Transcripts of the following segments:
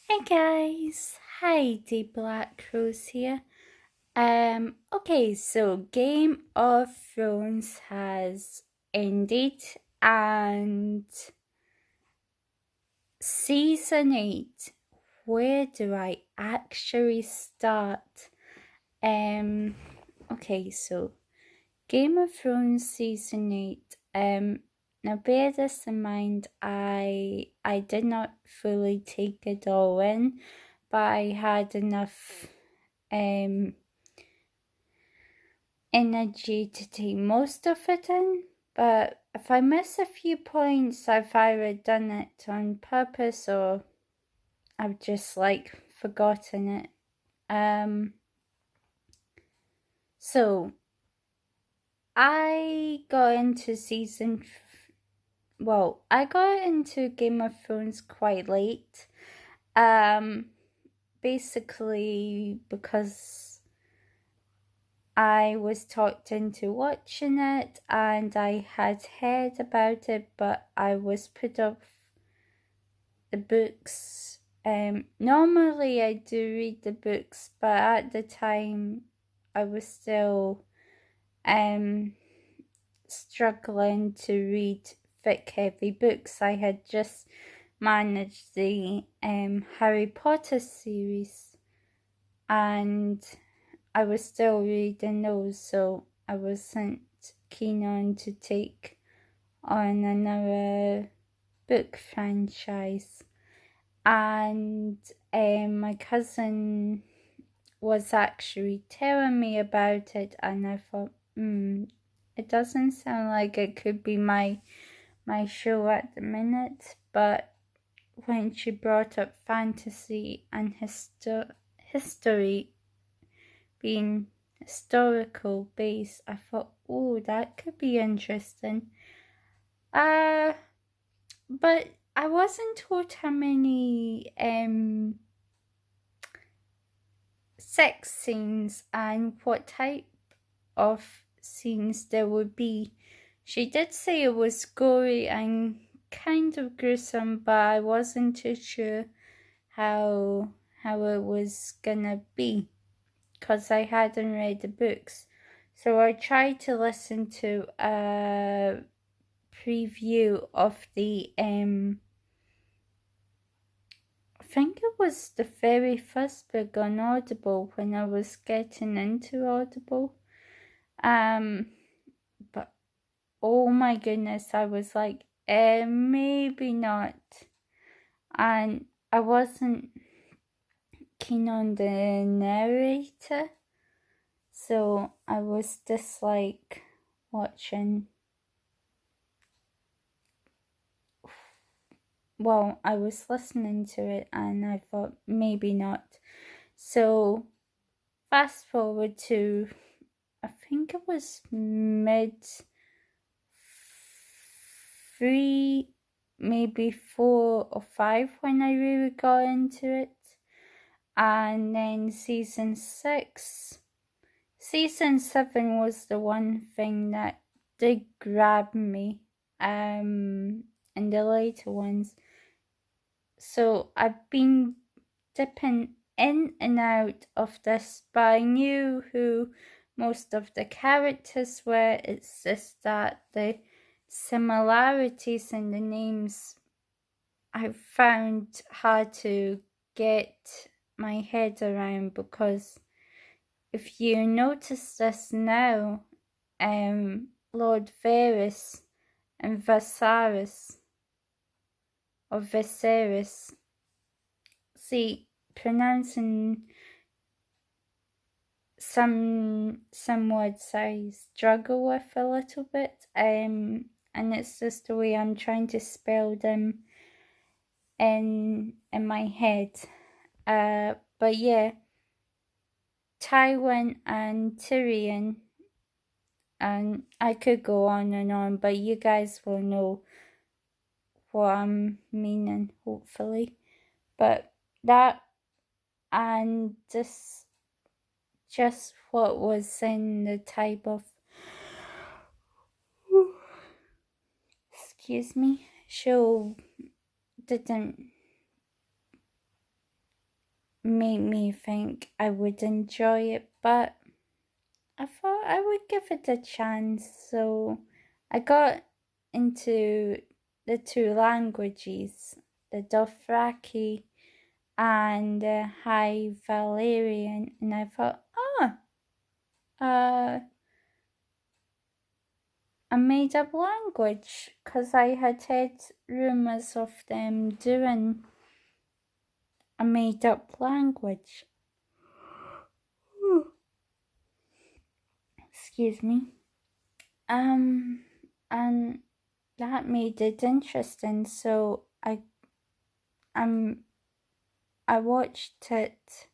Hey guys, Heidi Black Rose here. Okay, so Game of Thrones has ended and season 8. Where do I actually start? Um, okay, so Game of Thrones season 8. Now bear this in mind, I did not fully take it all in, but I had enough energy to take most of it in. But if I miss a few points, I've either done it on purpose or I've just forgotten it. So I got into I got into Game of Thrones quite late. Basically because I was talked into watching it and I had heard about it, but I was put off the books. Normally I do read the books, but at the time I was still struggling to read thick, heavy books. I had just managed the Harry Potter series and I was still reading those, so I wasn't keen on to take on another book franchise. And my cousin was actually telling me about it, and I thought, it doesn't sound like it could be my show at the minute. But when she brought up fantasy and history being historical based, I thought, oh, that could be interesting. But I wasn't told how many sex scenes and what type of scenes there would be. She did say it was gory and kind of gruesome, but I wasn't too sure how it was gonna be because I hadn't read the books. So I tried to listen to a preview of the I think it was the very first book on Audible when I was getting into Audible. But oh my goodness, I was like, maybe not. And I wasn't keen on the narrator, so I was just watching. Well, I was listening to it and I thought maybe not. So fast forward to, I think it was mid 3, maybe 4 or 5 when I really got into it. And then season 6. Season 7 was the one thing that did grab me in the later ones. So I've been dipping in and out of this, but I knew who most of the characters were. It's just that the similarities in the names I found hard to get my head around, because if you notice this now, Lord Varys and Viserys, or Viserys, see, pronouncing some words I struggle with a little bit, and it's just the way I'm trying to spell them in my head. But yeah, Tywin and Tyrion, and I could go on, but you guys will know what I'm meaning, hopefully. But that, and just what was in the type of, excuse me, show didn't made me think I would enjoy it, but I thought I would give it a chance. So I got into the two languages, the Dothraki and the High Valyrian, and I thought, uh, a made up language, because I had heard rumours of them doing a made up language. Excuse me. And that made it interesting. So I watched it,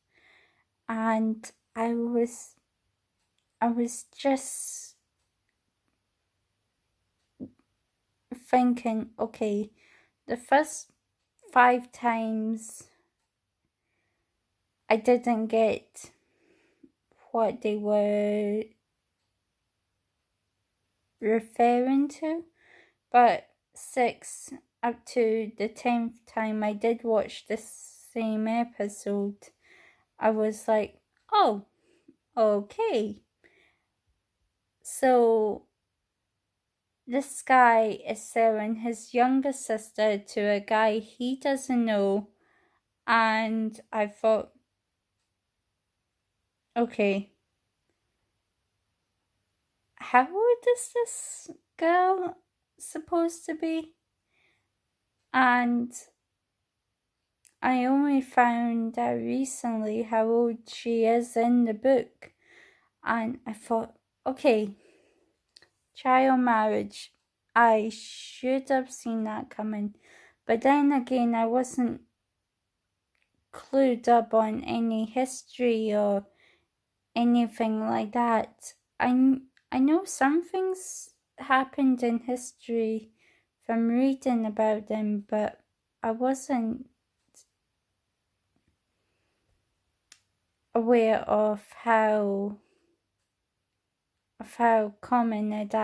and I was just thinking, okay, the first 5 times I didn't get what they were referring to, but 6 up to the 10th time I did watch the same episode, I was like, oh, okay. So this guy is selling his younger sister to a guy he doesn't know, and I thought, okay, how old is this girl supposed to be? And I only found out recently how old she is in the book, and I thought, okay, child marriage, I should have seen that coming. But then again, I wasn't clued up on any history or anything like that. I know some things happened in history from reading about them, but I wasn't aware of how common it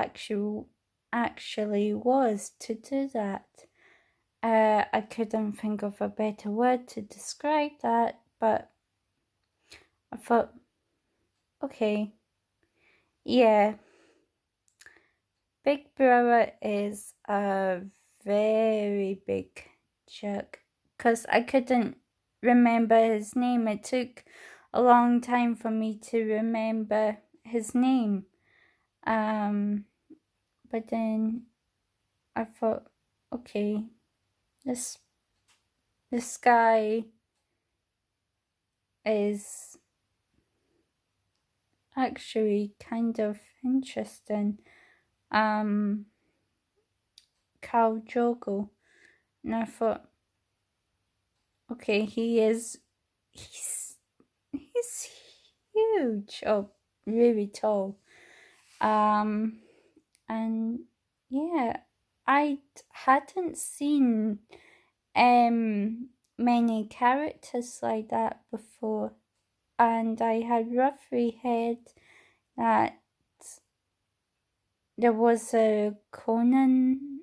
actually was to do that. I couldn't think of a better word to describe that, but I thought, okay, yeah, Big Brother is a very big jerk, because I couldn't remember his name. It took a long time for me to remember his name. But then I thought, okay, this guy is actually kind of interesting. Khal Drogo. And I thought, okay, he's huge, oh, really tall. And yeah, I hadn't seen many characters like that before, and I had roughly heard that there was a Conan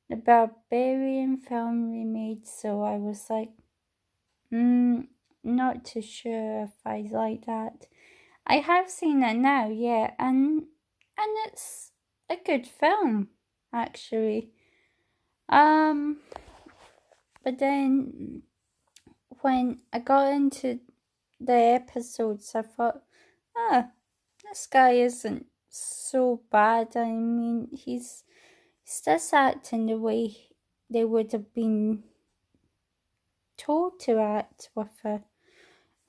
the Barbarian film remade, so I was like, not too sure if I like that. I have seen it now, yeah, and it's a good film, actually. But then when I got into the episodes, I thought, this guy isn't so bad. I mean, he's just acting the way they would have been told to act with her.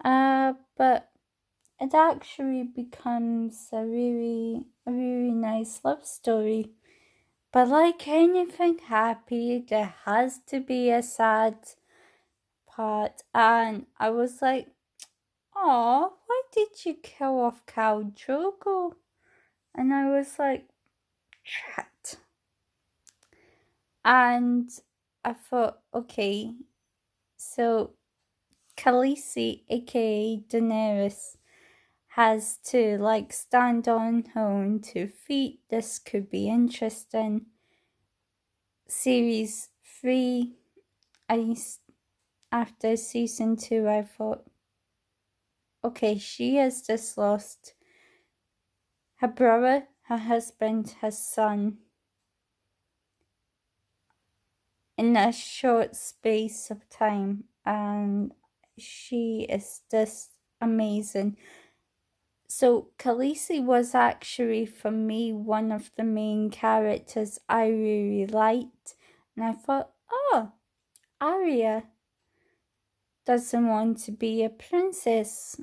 But it actually becomes a really nice love story. But like anything happy, there has to be a sad part. And I was like, oh, why did you kill off Khal Drogo? And I was like, chat. And I thought, okay, so Khaleesi, aka Daenerys, has to like stand on her own 2 feet. This could be interesting. Series 3, I after season 2, I thought, okay, she has just lost her brother, her husband, her son in a short space of time, and she is just amazing. So Khaleesi was actually, for me, one of the main characters I really liked, and I thought, oh, Arya doesn't want to be a princess.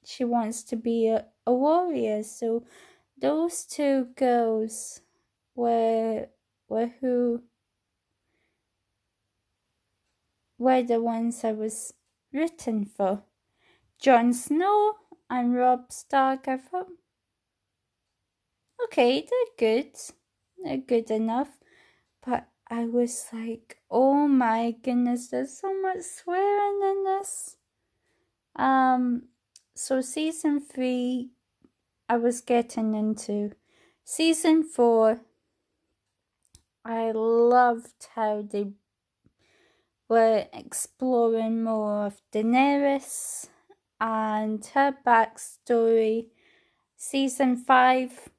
She wants to be a warrior. So those two girls were who were the ones I was written for. Jon Snow and Robb Stark, I thought, okay, they're good. They're good enough. But I was like, oh my goodness, there's so much swearing in this. So season 3, I was getting into. Season 4, I loved how they were exploring more of Daenerys and her backstory. Season 5,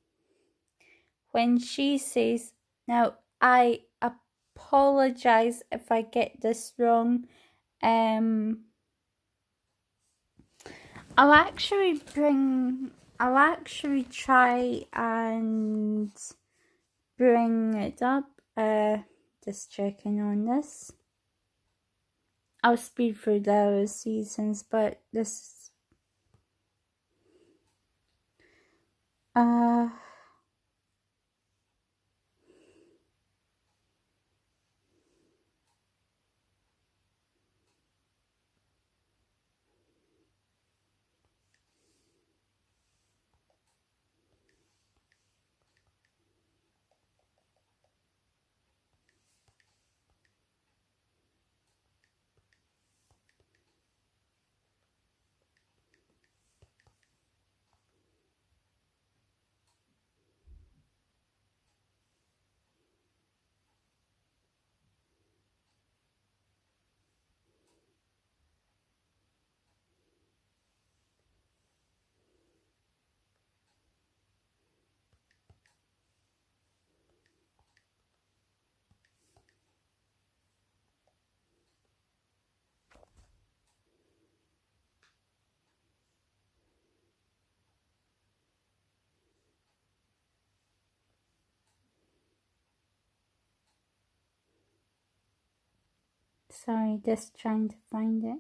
when she says, now I apologize if I get this wrong, I'll actually try and bring it up. Just checking on this. I'll speed through those seasons, but this sorry, just trying to find it.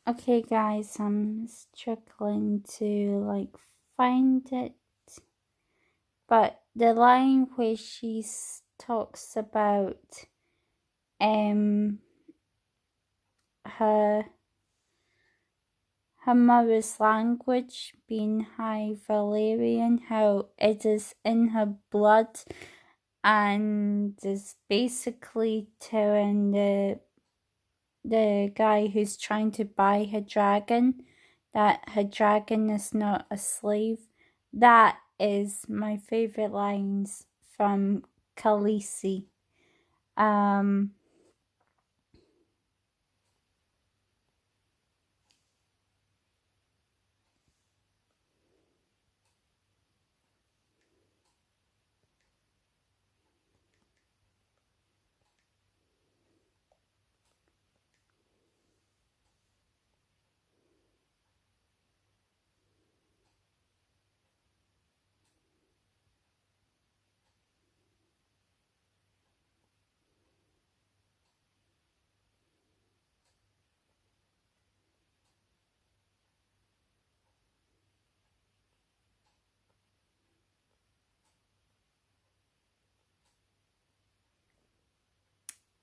Okay guys, I'm struggling to find it, but the line where she talks about her mother's language being High Valyrian, how it is in her blood, and is basically telling the guy who's trying to buy her dragon that her dragon is not a slave. That is my favorite lines from Khaleesi.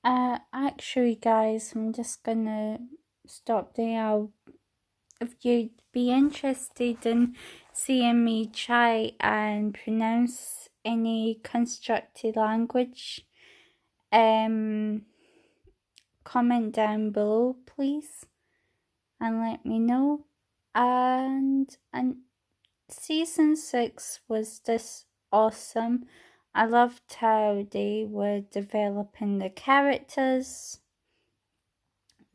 Actually, guys, I'm just gonna stop there. If you'd be interested in seeing me try and pronounce any constructed language, comment down below, please, and let me know. And season 6 was just awesome. I loved how they were developing the characters.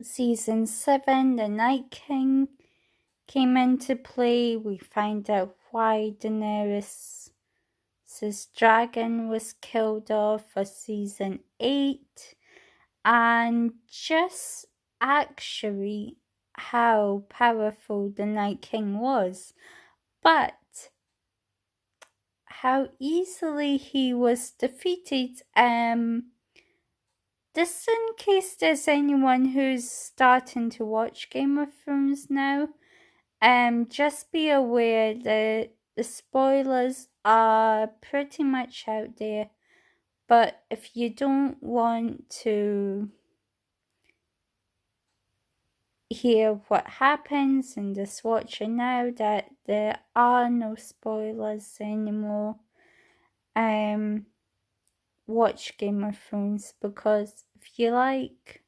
Season 7, the Night King came into play. We find out why Daenerys' dragon was killed off for season 8. And just actually how powerful the Night King was. But how easily he was defeated. Just in case there's anyone who's starting to watch Game of Thrones now, just be aware that the spoilers are pretty much out there. But if you don't want to hear what happens and just watch it now, that there are no spoilers anymore, watch Game of Thrones, because if you like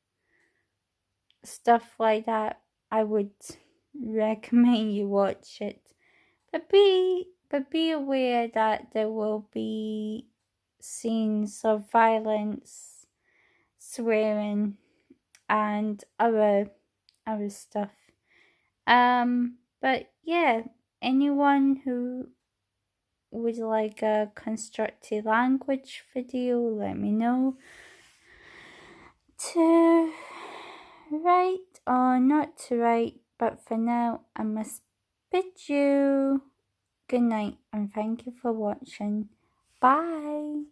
stuff like that, I would recommend you watch it. But be aware that there will be scenes of violence, swearing, and other stuff. But yeah, anyone who would like a constructed language video, let me know. To write or not to write, but for now I must bid you good night and thank you for watching. Bye.